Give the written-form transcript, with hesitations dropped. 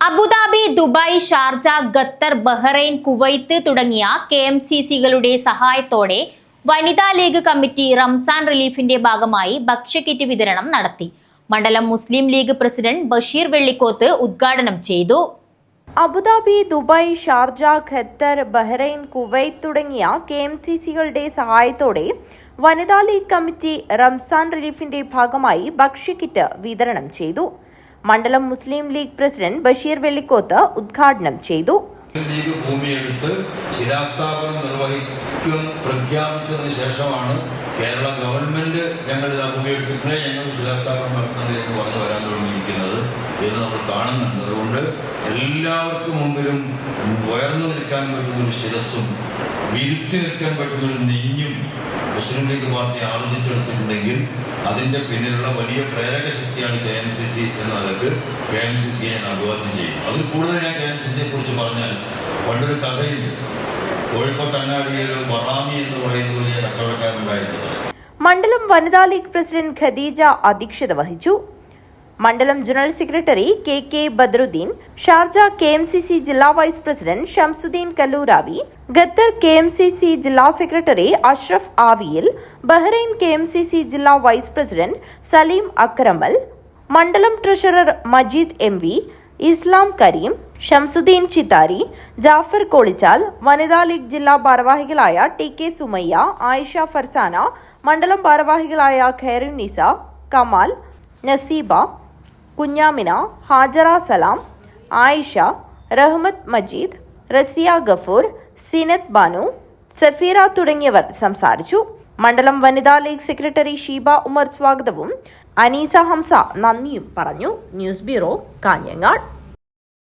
Abu Dhabi, Dubai, Sharjah, Qatar, Bahrain, Kuwait തുടങ്ങിയ KMCCകളുടെ സഹായത്തോടെ വനിതാ ലീഗ് കമ്മിറ്റി റംസാൻ റിലീഫിന്റെ ഭാഗമായി ഭക്ഷ്യക്കിറ്റ് വിതരണം നടത്തി. മണ്ഡലം മുസ്ലിം ലീഗ് പ്രസിഡന്റ് ബഷീർ വെള്ളിക്കോത്ത് ഉദ്ഘാടനം ചെയ്തു. Abu Dhabi, Dubai, Sharjah, Qatar, Bahrain, Kuwait തുടങ്ങിയ KMCCകളുടെ സഹായത്തോടെ വനിതാ ലീഗ് കമ്മിറ്റി റംസാൻ റിലീഫിന്റെ ഭാഗമായി ഭക്ഷ്യക്കിറ്റ് വിതരണം ചെയ്തു. മണ്ഡലം മുസ്ലിം ലീഗ് പ്രസിഡന്റ് ബഷീർ വെള്ളിക്കോത്ത് ഉദ്ഘാടനം ചെയ്തു. ലീഗ് ഭൂമിയെടുത്ത് ശിലാസ്ഥാപനം നിർവഹിക്കും പ്രഖ്യാപിച്ചതിന് ശേഷമാണ് കേരള ഗവൺമെന്റ് ഞങ്ങൾ ഭൂമി എടുത്തിട്ടില്ല, ഞങ്ങൾ ശിലാസ്ഥാപനം നടത്തുന്നത് എന്ന് പറഞ്ഞു വരാൻ തുടങ്ങിയിരിക്കുന്നത് എന്ന് നമ്മൾ കാണുന്നുണ്ട്. അതുകൊണ്ട് എല്ലാവർക്കും മുമ്പിലും ഉയർന്നു നിൽക്കാൻ പറ്റുന്ന ഒരു ശിരസ്സും വിരുത്തി നിൽക്കാൻ പറ്റുന്ന ഒരു നെഞ്ഞും മുസ്ലിം ലീഗ് പാർട്ടി ആർജിച്ചെടുത്തിട്ടുണ്ടെങ്കിൽ അതിൻ്റെ പിന്നിലുള്ള വലിയ പ്രേരക ശക്തിയാണ് KMCC എന്ന നിലക്ക് KMCCയെ ഞാൻ അഭിവാദ്യം ചെയ്യും. അതിൽ കൂടുതൽ ഞാൻ KMCCയെ കുറിച്ച് പറഞ്ഞാൽ പണ്ടൊരു കഥയുണ്ട്. കോഴിക്കോട്ട് അങ്ങാടിയിൽ ബറാമി എന്ന് പറയുന്ന വലിയ കച്ചവടക്കാരുണ്ടായിരുന്നത്. മണ്ഡലം വനിതാ ലീഗ് പ്രസിഡന്റ് ഖദീജ അധ്യക്ഷത വഹിച്ചു. മണ്ഡലം general secretary KK Badruddin, Sharjah KMCC ജില്ലാ vice president Shamsuddin Kalluravi, Qatar KMCC ജില്ലാ secretary Ashraf Aviyil, Bahrain KMCC ജില്ലാ വൈസ് പ്രസിഡന്റ് സലീം അക്രമൽ, മണ്ഡലം ട്രഷറർ മജീദ് MV, ഇസ്ലാം കരീം, ഷംസുദ്ദീൻ ചിത്താരി, ജാഫർ കോളിച്ചാൽ, വനിതാ ലീഗ് ജില്ലാ ഭാരവാഹികളായ TK സുമയ്യ, ആയിഷ ഫർസാന, മണ്ഡലം ഭാരവാഹികളായ ഖൈറുന്നിസ, കമാൽ, നസീബ, കുഞ്ഞാമിന, ഹാജറ സലാം, ആയിഷ, റഹ്മത്ത് മജീദ്, റസിയ ഗഫൂർ, സീനത്ത് ബാനു, സഫീറ തുടങ്ങിയവർ സംസാരിച്ചു. മണ്ഡലം വനിതാ ലീഗ് സെക്രട്ടറി ഷീബ ഉമർ സ്വാഗതവും അനീസ ഹംസ നന്ദിയും പറഞ്ഞു. News bureau, Kanhangad.